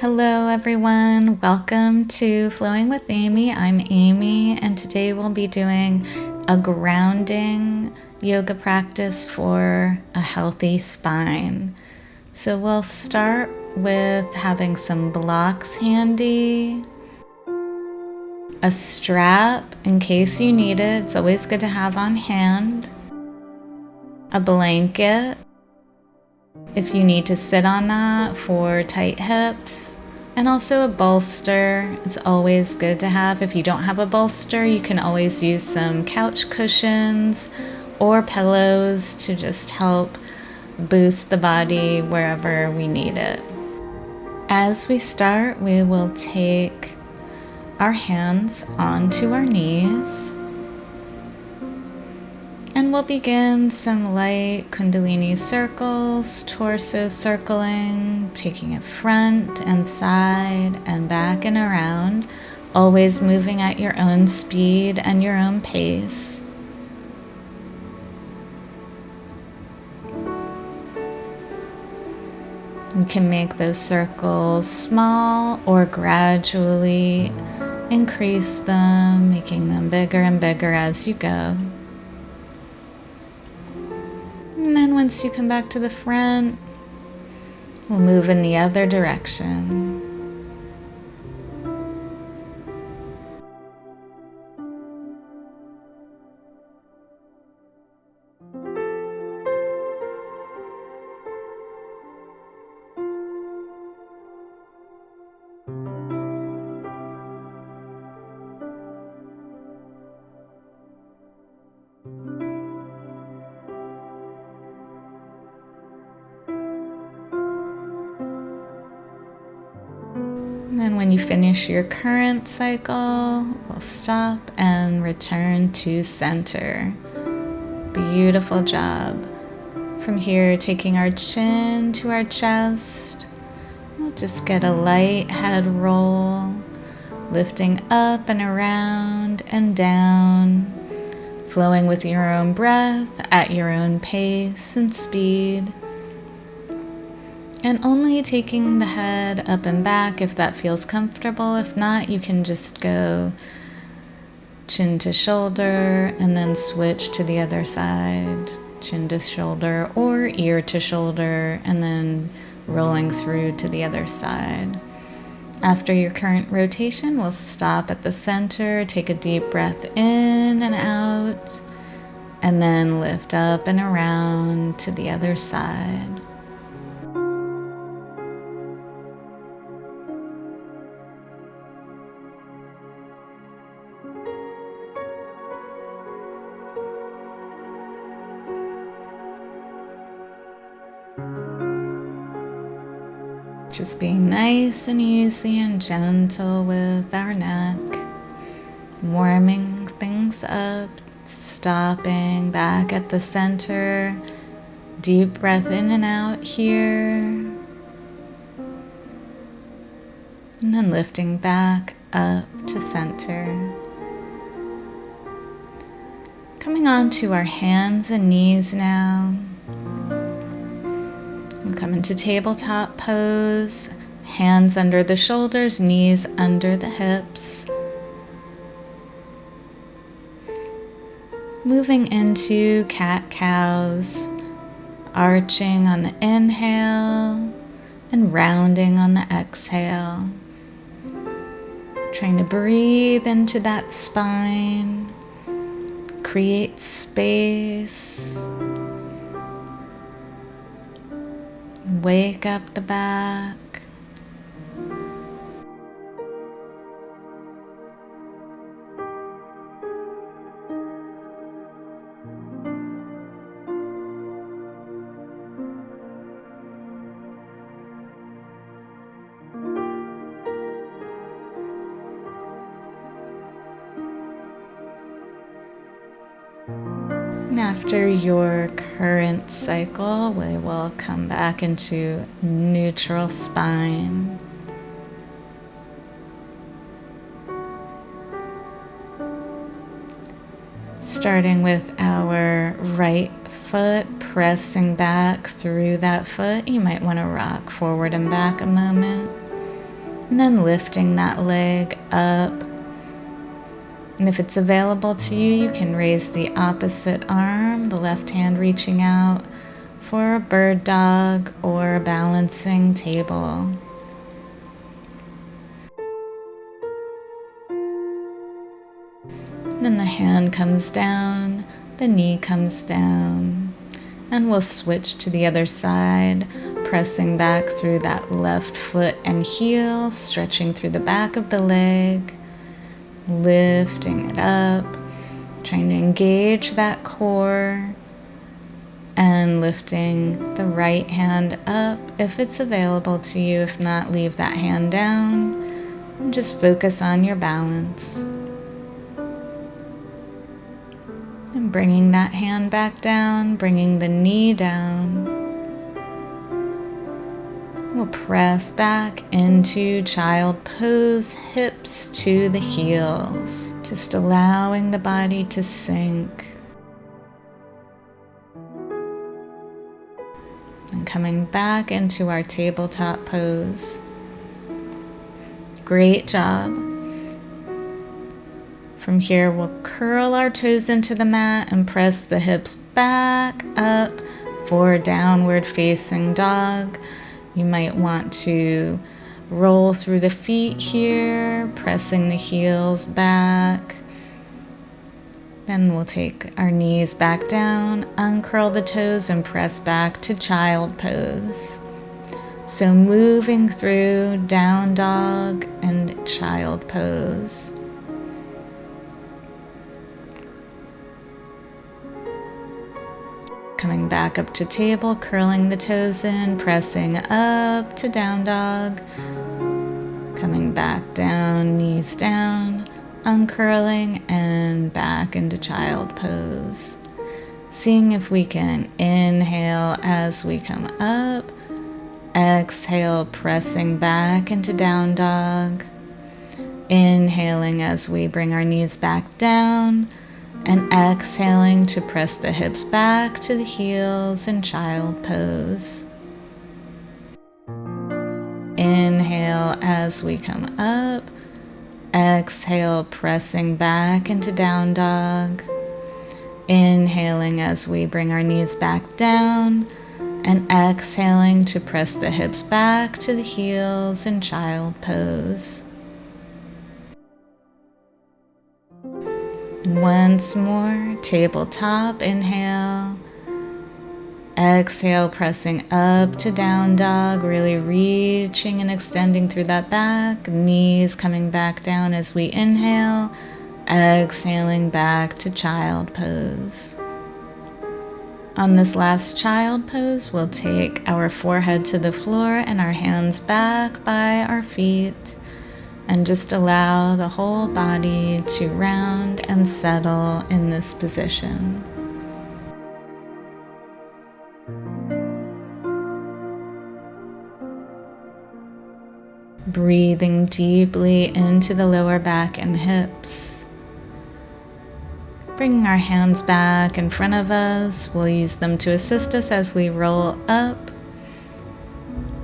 Hello everyone, welcome to Flowing with Amy. I'm Amy and today we'll be doing a grounding yoga practice for a healthy spine. So we'll start with having some blocks handy, a strap in case you need it, it's always good to have on hand, a blanket if you need to sit on that for tight hips, and also a bolster. It's always good to have. If you don't have a bolster, you can always use some couch cushions or pillows to just help boost the body wherever we need it. As we start, we will take our hands onto our knees. And we'll begin some light Kundalini circles, torso circling, taking it front and side and back and around, always moving at your own speed and your own pace. You can make those circles small or gradually increase them, making them bigger and bigger as you go. And then once you come back to the front, we'll move in the other direction. And then when you finish your current cycle, we'll stop and return to center. Beautiful job. From here, taking our chin to our chest, we'll just get a light head roll, lifting up and around and down, flowing with your own breath at your own pace and speed. And only taking the head up and back if that feels comfortable. If not, you can just go chin to shoulder and then switch to the other side. Chin to shoulder or ear to shoulder and then rolling through to the other side. After your current rotation, we'll stop at the center, take a deep breath in and out, and then lift up and around to the other side. Just being nice and easy and gentle with our neck, warming things up, stopping back at the center, deep breath in and out here, and then lifting back up to center. Coming on to our hands and knees now. We'll come into tabletop pose, hands under the shoulders, knees under the hips. Moving into cat-cows, arching on the inhale and rounding on the exhale. Trying to breathe into that spine, create space. Wake up the back. And after your current cycle, we will come back into neutral spine. Starting with our right foot, pressing back through that foot. You might want to rock forward and back a moment. And then lifting that leg up. And if it's available to you, you can raise the opposite arm, the left hand reaching out for a bird dog or a balancing table. Then the hand comes down, the knee comes down, and we'll switch to the other side, pressing back through that left foot and heel, stretching through the back of the leg, lifting it up, trying to engage that core, and lifting the right hand up if it's available to you. If not, leave that hand down and just focus on your balance. And bringing that hand back down, bringing the knee down. We'll press back into child pose, hips to the heels, just allowing the body to sink. And coming back into our tabletop pose. Great job. From here, we'll curl our toes into the mat and press the hips back up for downward facing dog. You might want to roll through the feet here, pressing the heels back. Then we'll take our knees back down, uncurl the toes, and press back to child pose. So moving through down dog and child pose. Coming back up to table, curling the toes in, pressing up to down dog. Coming back down, knees down, uncurling, and back into child pose. Seeing if we can inhale as we come up. Exhale, pressing back into down dog. Inhaling as we bring our knees back down. And exhaling to press the hips back to the heels in child pose. Inhale as we come up. Exhale, pressing back into down dog. Inhaling as we bring our knees back down. And exhaling to press the hips back to the heels in child pose. Once more, tabletop, inhale. Exhale, pressing up to down dog, really reaching and extending through that back. Knees coming back down as we inhale. Exhaling back to child pose. On this last child pose, we'll take our forehead to the floor and our hands back by our feet. And just allow the whole body to round and settle in this position. Breathing deeply into the lower back and hips. Bringing our hands back in front of us. We'll use them to assist us as we roll up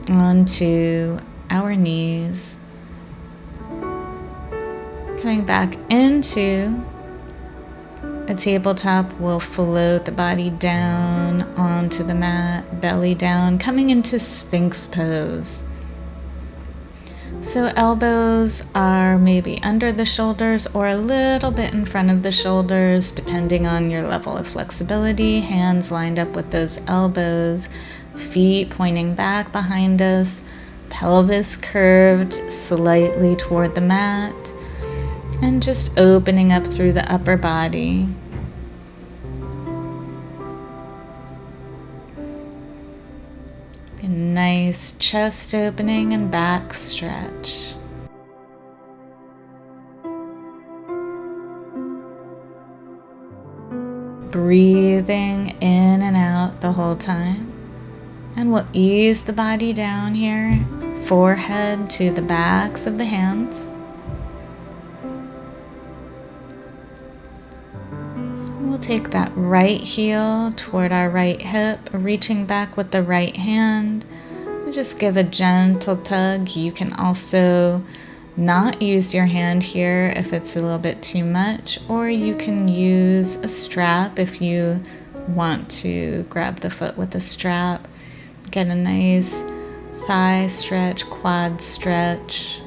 onto our knees. Coming back into a tabletop, we'll float the body down onto the mat, belly down, coming into Sphinx pose. So elbows are maybe under the shoulders or a little bit in front of the shoulders, depending on your level of flexibility. Hands lined up with those elbows, feet pointing back behind us, pelvis curved slightly toward the mat. And just opening up through the upper body. A nice chest opening and back stretch. Breathing in and out the whole time. And we'll ease the body down here, forehead to the backs of the hands. We'll take that right heel toward our right hip, reaching back with the right hand, just give a gentle tug. You can also not use your hand here if it's a little bit too much, or you can use a strap if you want to grab the foot with a strap. Get a nice thigh stretch, quad stretch.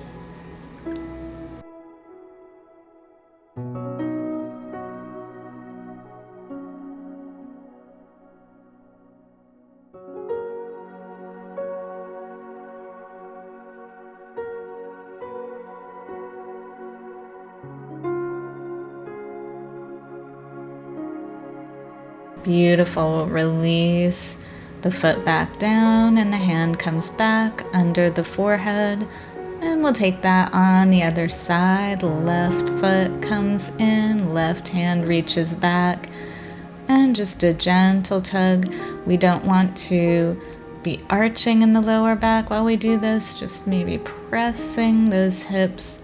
Beautiful. Release the foot back down and the hand comes back under the forehead. And we'll take that on the other side. Left foot comes in, left hand reaches back, and just a gentle tug. We don't want to be arching in the lower back while we do this, just maybe pressing those hips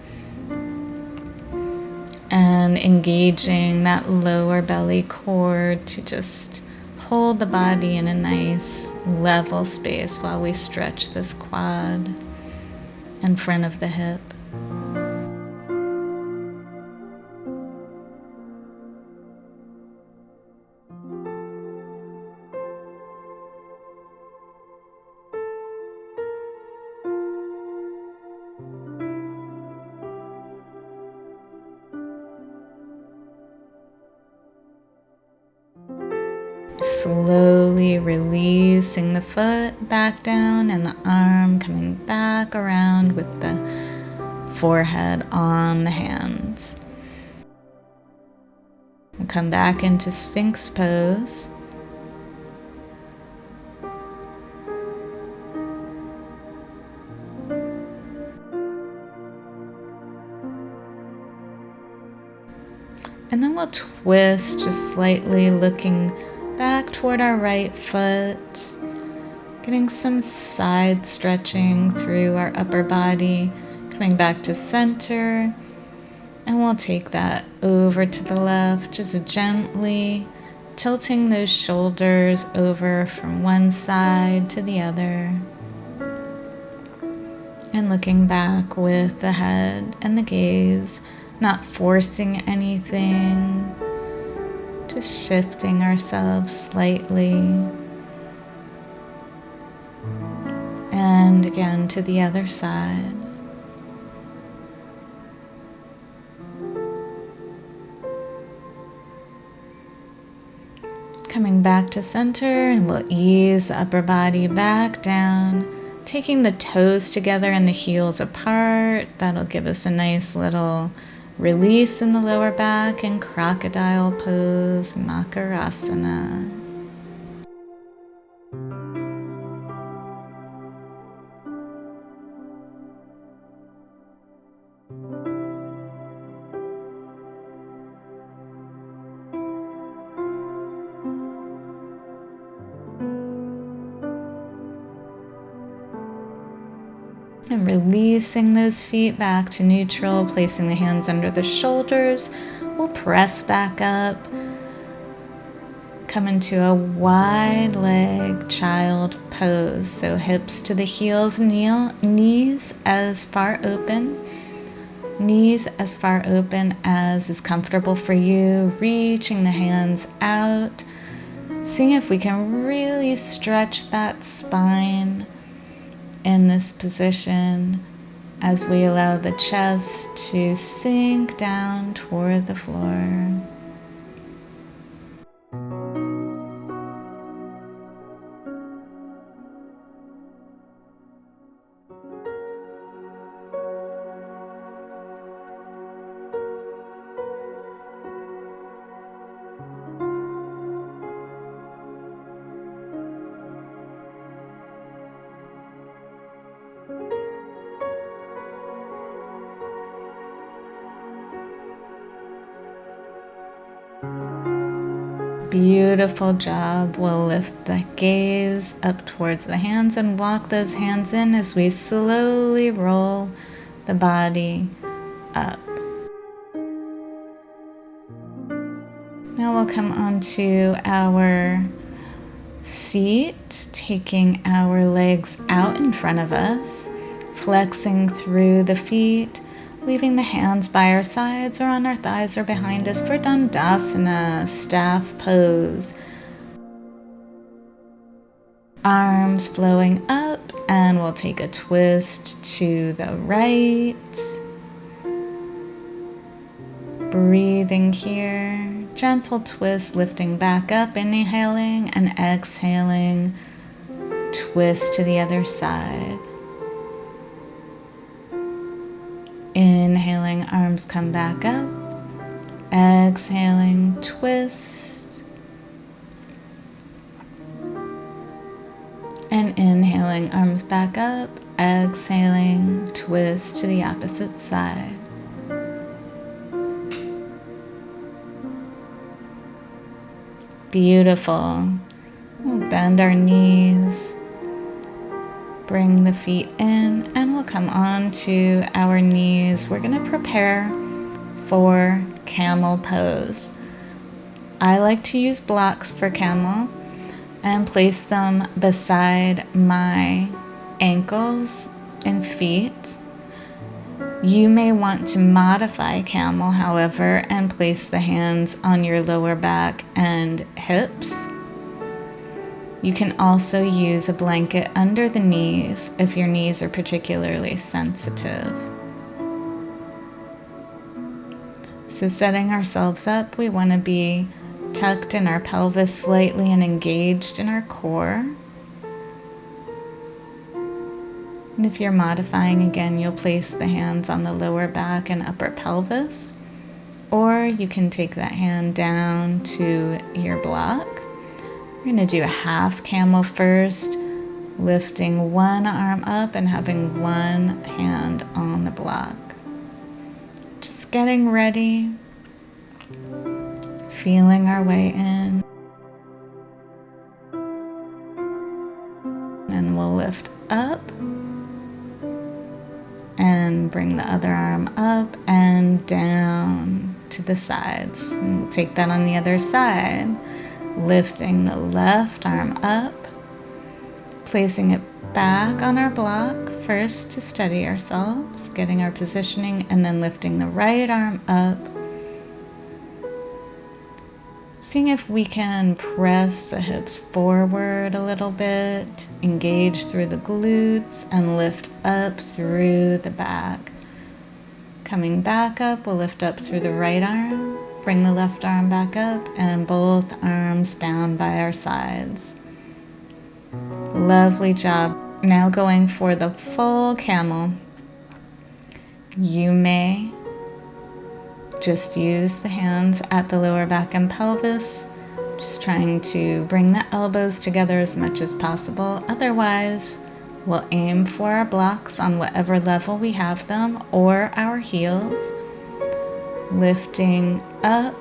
and engaging that lower belly cord to just hold the body in a nice level space while we stretch this quad in front of the hip. Slowly releasing the foot back down and the arm coming back around with the forehead on the hands. We'll come back into Sphinx pose. And then we'll twist just slightly, looking back toward our right foot, getting some side stretching through our upper body, coming back to center, and we'll take that over to the left, just gently tilting those shoulders over from one side to the other, and looking back with the head and the gaze, not forcing anything, just shifting ourselves slightly. And again to the other side. Coming back to center, and we'll ease the upper body back down, taking the toes together and the heels apart. That'll give us a nice little release in the lower back in crocodile pose, Makarasana. And releasing those feet back to neutral, placing the hands under the shoulders. We'll press back up, come into a wide leg child pose. So hips to the heels, knees as far open. Knees as far open as is comfortable for you. Reaching the hands out. Seeing if we can really stretch that spine in this position as we allow the chest to sink down toward the floor. Beautiful job. We'll lift the gaze up towards the hands and walk those hands in as we slowly roll the body up. Now we'll come onto our seat, taking our legs out in front of us, flexing through the feet, leaving the hands by our sides or on our thighs or behind us for Dandasana, staff pose. Arms flowing up, and we'll take a twist to the right. Breathing here. Gentle twist, lifting back up, inhaling and exhaling. Twist to the other side. Inhaling, arms come back up. Exhaling, twist. And inhaling, arms back up. Exhaling, twist to the opposite side. Beautiful. We'll bend our knees, bring the feet in, and we'll come on to our knees. We're going to prepare for camel pose. I like to use blocks for camel and place them beside my ankles and feet. You may want to modify camel, however, and place the hands on your lower back and hips. You can also use a blanket under the knees if your knees are particularly sensitive. So setting ourselves up, we want to be tucked in our pelvis slightly and engaged in our core. And if you're modifying again, you'll place the hands on the lower back and upper pelvis, or you can take that hand down to your block. We're going to do a half camel first, lifting one arm up and having one hand on the block. Just getting ready, feeling our way in. And we'll lift up and bring the other arm up and down to the sides. And we'll take that on the other side, lifting the left arm up, placing it back on our block first to steady ourselves, getting our positioning, and then lifting the right arm up. Seeing if we can press the hips forward a little bit, engage through the glutes, and lift up through the back. Coming back up, we'll lift up through the right arm, bring the left arm back up, and both arms down by our sides. Lovely job. Now going for the full camel. You may just use the hands at the lower back and pelvis, just trying to bring the elbows together as much as possible. Otherwise, we'll aim for our blocks on whatever level we have them, or our heels, lifting up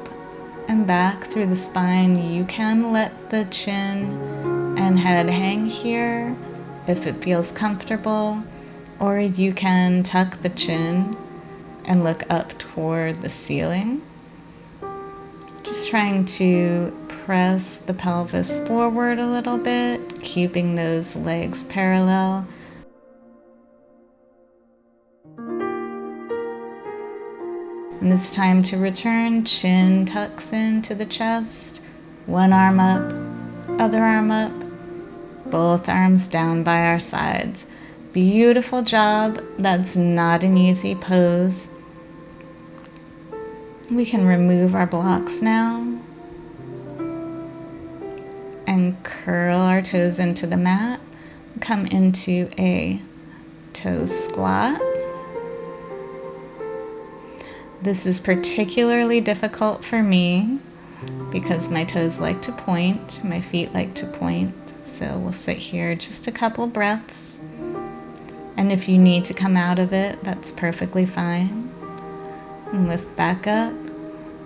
and back through the spine. You can let the chin and head hang here if it feels comfortable, or you can tuck the chin and look up toward the ceiling. Just trying to press the pelvis forward a little bit, keeping those legs parallel. And it's time to return. Chin tucks into the chest. One arm up, other arm up, both arms down by our sides. Beautiful job. That's not an easy pose. We can remove our blocks now and curl our toes into the mat. Come into a toe squat. This is particularly difficult for me because my toes like to point, my feet like to point. So we'll sit here just a couple breaths. And if you need to come out of it, that's perfectly fine. And lift back up,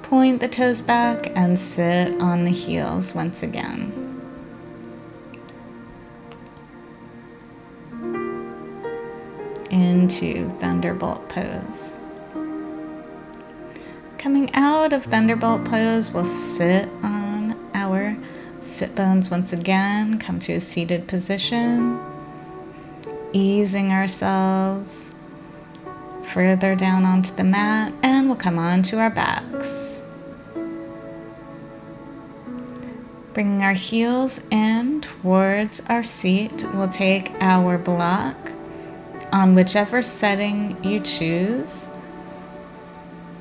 point the toes back, and sit on the heels once again. Into Thunderbolt pose. Coming out of Thunderbolt pose, we'll sit on our Sit bones once again, come to a seated position, easing ourselves further down onto the mat, and we'll come onto our backs. Bringing our heels in towards our seat, we'll take our block on whichever setting you choose,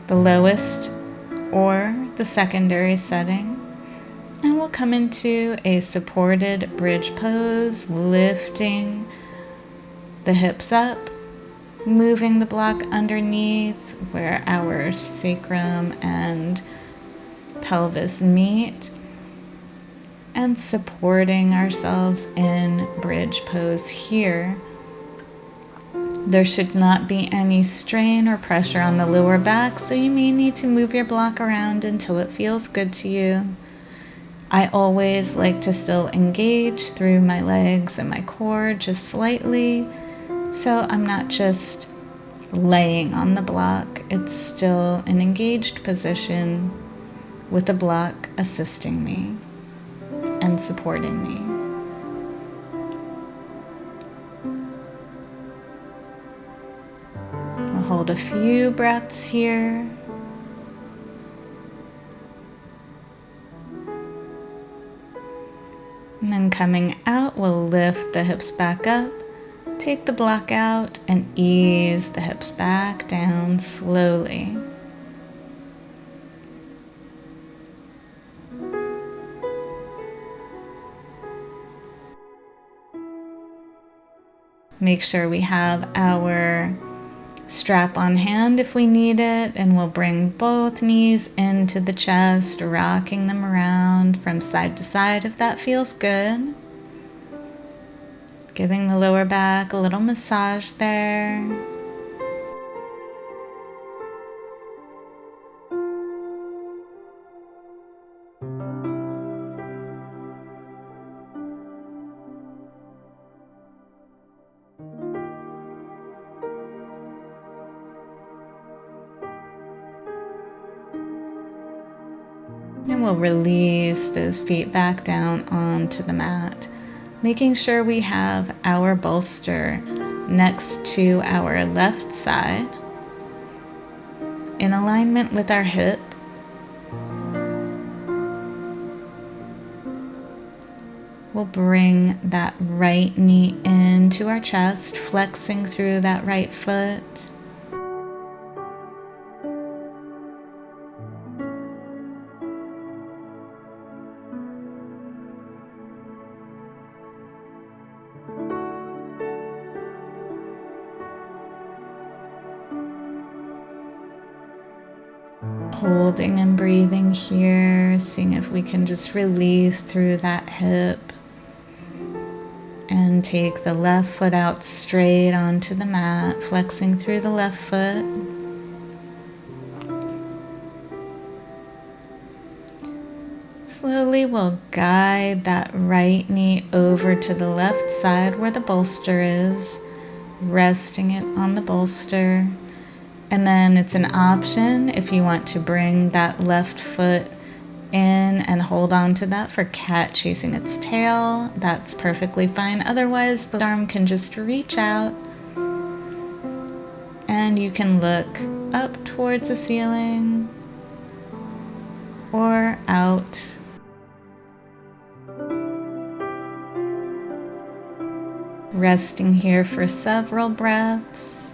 the lowest or the secondary setting, and we'll come into a supported bridge pose, lifting the hips up, moving the block underneath where our sacrum and pelvis meet, and supporting ourselves in bridge pose here. There should not be any strain or pressure on the lower back, so you may need to move your block around until it feels good to you. I always like to still engage through my legs and my core just slightly, so I'm not just laying on the block. It's still an engaged position with the block assisting me and supporting me. We'll hold a few breaths here. And then coming out, we'll lift the hips back up, take the block out, and ease the hips back down slowly. Make sure we have our strap on hand if we need it, and we'll bring both knees into the chest, rocking them around from side to side if that feels good. Giving the lower back a little massage there. And we'll release those feet back down onto the mat, making sure we have our bolster next to our left side in alignment with our hip. We'll bring that right knee into our chest, flexing through that right foot. Holding and breathing here, seeing if we can just release through that hip and take the left foot out straight onto the mat, flexing through the left foot. Slowly we'll guide that right knee over to the left side where the bolster is, resting it on the bolster. And then it's an option if you want to bring that left foot in and hold on to that for cat chasing its tail. That's perfectly fine. Otherwise, the arm can just reach out and you can look up towards the ceiling or out. Resting here for several breaths.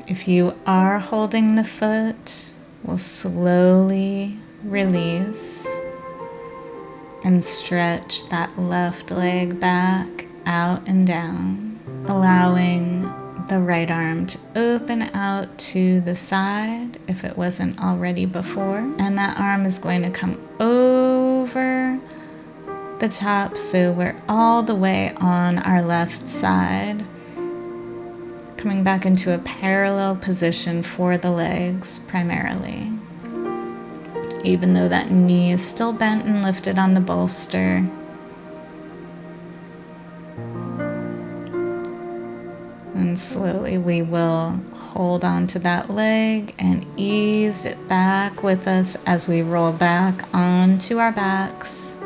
If you are holding the foot, we'll slowly release and stretch that left leg back out and down, allowing the right arm to open out to the side if it wasn't already before. And that arm is going to come over the top so we're all the way on our left side, coming back into a parallel position for the legs primarily. Even though that knee is still bent and lifted on the bolster. And slowly we will hold on to that leg and ease it back with us as we roll back onto our backs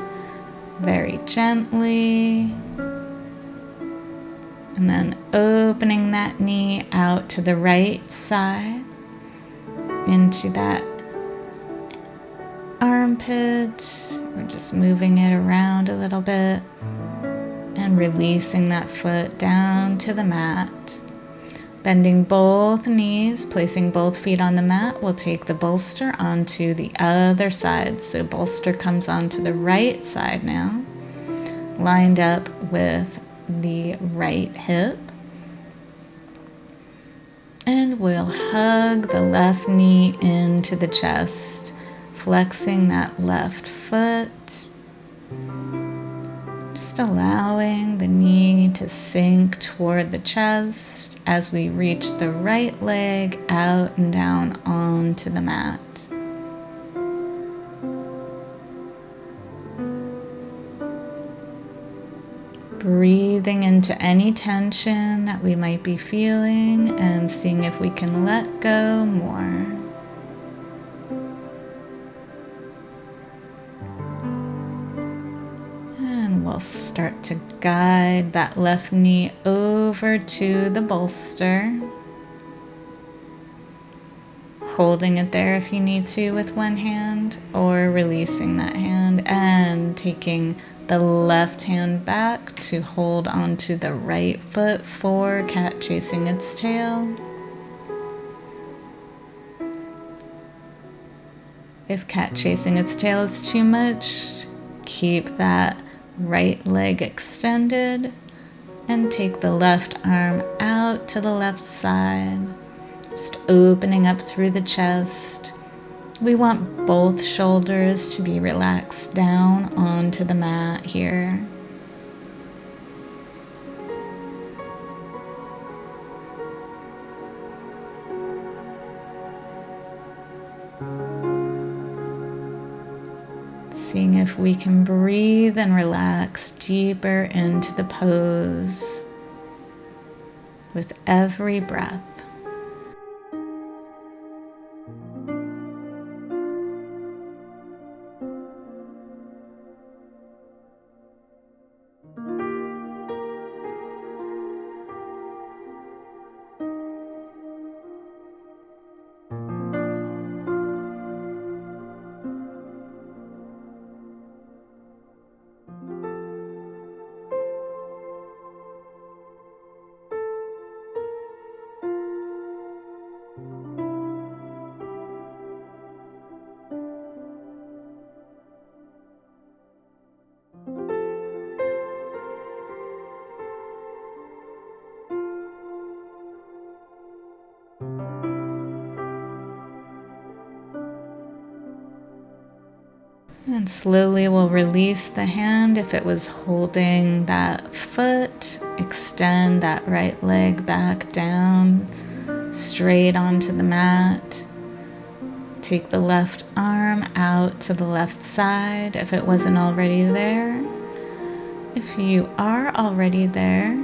very gently. And then opening that knee out to the right side into that armpit. We're just moving it around a little bit and releasing that foot down to the mat. Bending both knees, placing both feet on the mat. We'll take the bolster onto the other side. So bolster comes onto the right side now, lined up with the right hip. And we'll hug the left knee into the chest, flexing that left foot, just allowing the knee to sink toward the chest as we reach the right leg out and down onto the mat. Breathing into any tension that we might be feeling and seeing if we can let go more. And we'll start to guide that left knee over to the bolster, holding it there if you need to with one hand, or releasing that hand and taking the left hand back to hold onto the right foot for cat chasing its tail. If cat chasing its tail is too much, keep that right leg extended and take the left arm out to the left side, just opening up through the chest. We want both shoulders to be relaxed down onto the mat here. Seeing if we can breathe and relax deeper into the pose with every breath. And slowly we'll release the hand if it was holding that foot. Extend that right leg back down, straight onto the mat. Take the left arm out to the left side if it wasn't already there. If you are already there,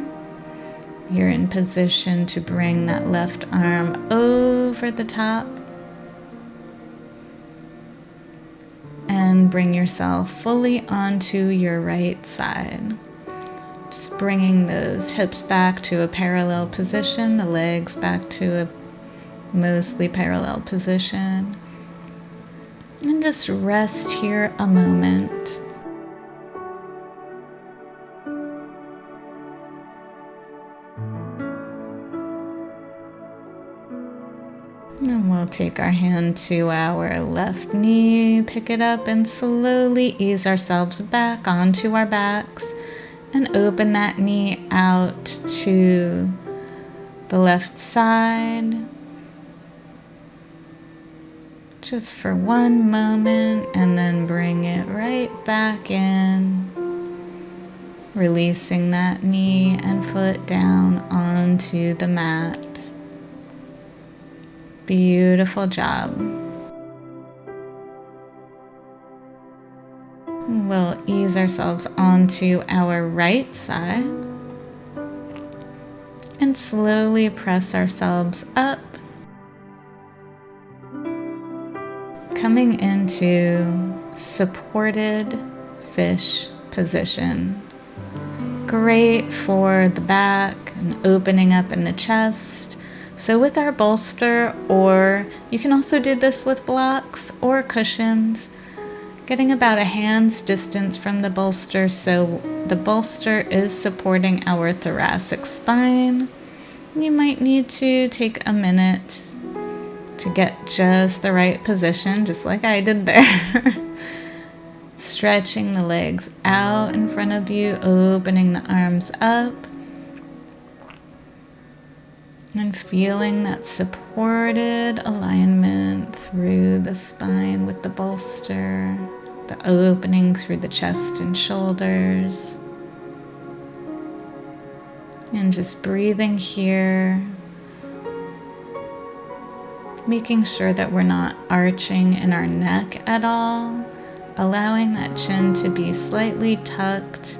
you're in position to bring that left arm over the top and bring yourself fully onto your right side. Just bringing those hips back to a parallel position, the legs back to a mostly parallel position. And just rest here a moment. And we'll take our hand to our left knee, pick it up, and slowly ease ourselves back onto our backs and open that knee out to the left side. Just for one moment, and then bring it right back in, releasing that knee and foot down onto the mat. Beautiful job. We'll ease ourselves onto our right side and slowly press ourselves up, coming into supported fish position. Great for the back and opening up in the chest. So with our bolster, or you can also do this with blocks or cushions, getting about a hand's distance from the bolster so the bolster is supporting our thoracic spine. You might need to take a minute to get just the right position, just like I did there. Stretching the legs out in front of you, opening the arms up, and feeling that supported alignment through the spine with the bolster, the opening through the chest and shoulders. And just breathing here, making sure that we're not arching in our neck at all, allowing that chin to be slightly tucked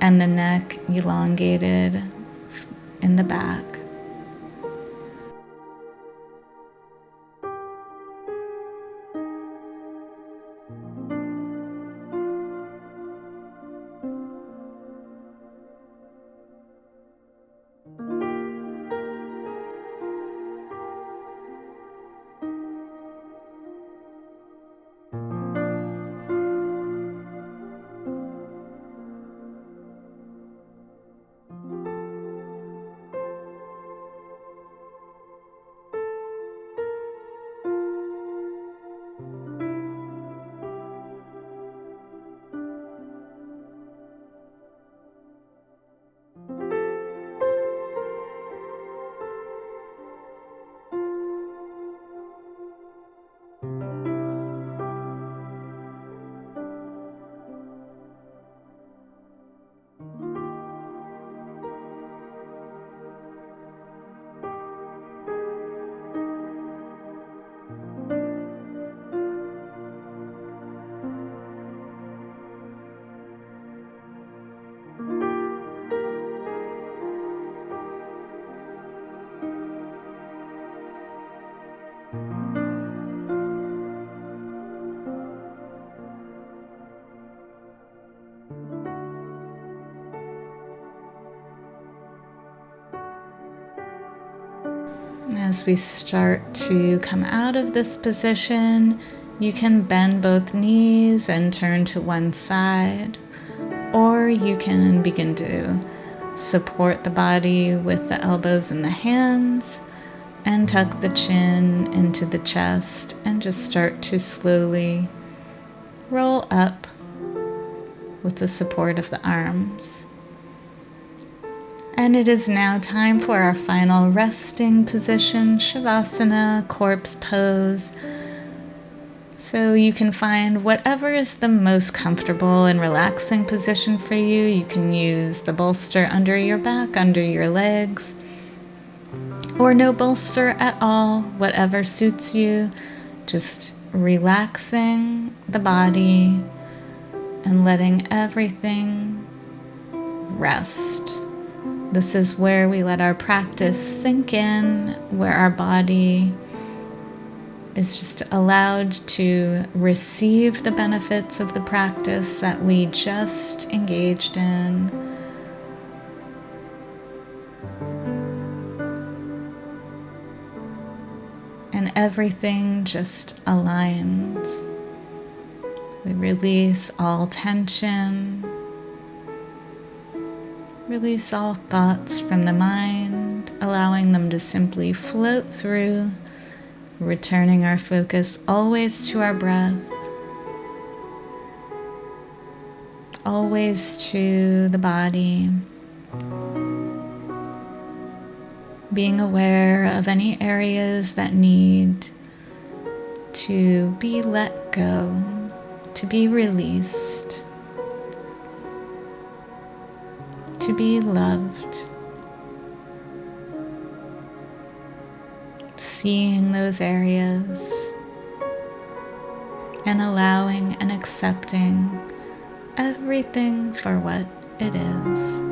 and the neck elongated in the back. As we start to come out of this position, you can bend both knees and turn to one side, or you can begin to support the body with the elbows and the hands and tuck the chin into the chest and just start to slowly roll up with the support of the arms. And it is now time for our final resting position, Shavasana, corpse pose. So you can find whatever is the most comfortable and relaxing position for you. You can use the bolster under your back, under your legs, or no bolster at all, whatever suits you. Just relaxing the body and letting everything rest. This is where we let our practice sink in, where our body is just allowed to receive the benefits of the practice that we just engaged in. And everything just aligns. We release all tension. Release all thoughts from the mind, allowing them to simply float through returning our focus always to our breath, always to the body, being aware of any areas that need to be let go, to be released, to be loved. Seeing those areas and allowing and accepting everything for what it is.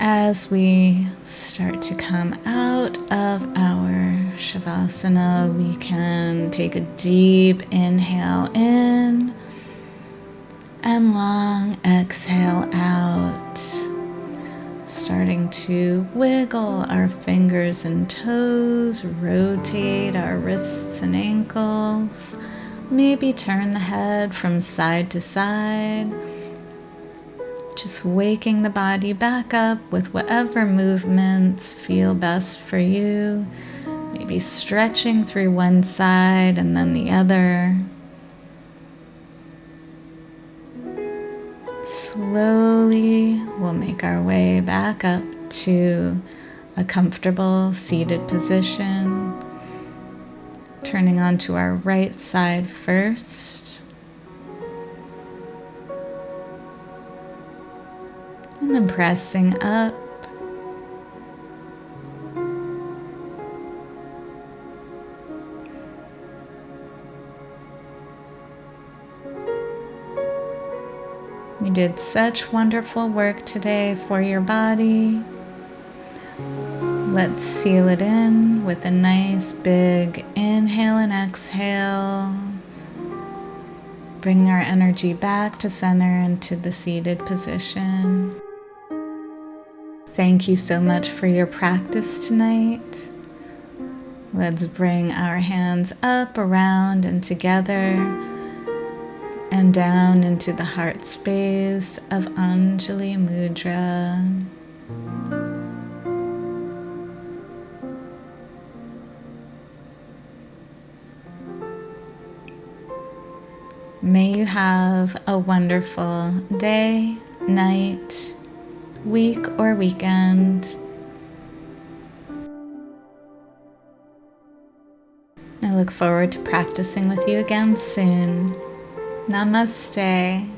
As we start to come out of our Shavasana, we can take a deep inhale in and long exhale out, starting to wiggle our fingers and toes, rotate our wrists and ankles, maybe turn the head from side to side. Just waking the body back up with whatever movements feel best for you. Maybe stretching through one side and then the other. Slowly, we'll make our way back up to a comfortable seated position. Turning onto our right side first. And then pressing up. You did such wonderful work today for your body. Let's seal it in with a nice big inhale and exhale. Bring our energy back to center into the seated position. Thank you so much for your practice tonight. Let's bring our hands up, around, and together, and down into the heart space of Anjali Mudra. May you have a wonderful day, night, week, or weekend. I look forward to practicing with you again soon. Namaste.